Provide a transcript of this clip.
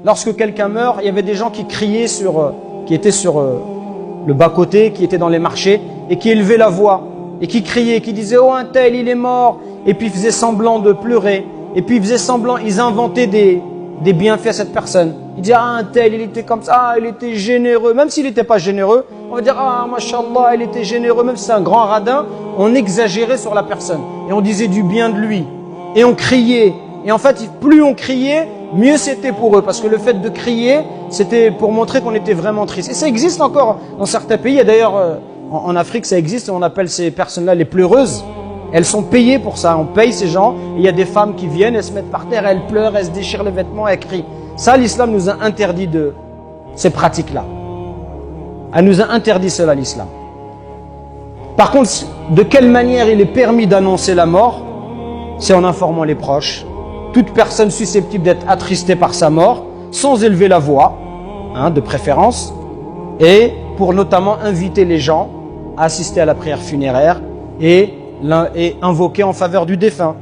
lorsque quelqu'un meurt, il y avait des gens qui criaient qui étaient sur le bas-côté, qui étaient dans les marchés, et qui élevaient la voix, et qui criaient, qui disaient « Oh, un tel, il est mort !» Et puis ils faisaient semblant de pleurer, et puis ils faisaient semblant, ils inventaient des bienfaits à cette personne. Ils disaient « Ah, un tel, il était comme ça, ah, il était généreux !» Même s'il n'était pas généreux, on va dire « Ah, mashallah, il était généreux !» Même si c'est un grand radin, on exagérait sur la personne, et on disait du bien de lui, et on criait. Et en fait, plus on criait, mieux c'était pour eux. Parce que le fait de crier, c'était pour montrer qu'on était vraiment triste. Et ça existe encore dans certains pays. Et d'ailleurs, en Afrique, ça existe. On appelle ces personnes-là les pleureuses. Elles sont payées pour ça. On paye ces gens. Et il y a des femmes qui viennent, elles se mettent par terre, elles pleurent, elles se déchirent les vêtements, elles crient. Ça, l'islam nous a interdit de ces pratiques-là. Elle nous a interdit cela, l'islam. Par contre, de quelle manière il est permis d'annoncer la mort? C'est en informant les proches. Toute personne susceptible d'être attristée par sa mort, sans élever la voix, de préférence, et pour notamment inviter les gens à assister à la prière funéraire et invoquer en faveur du défunt.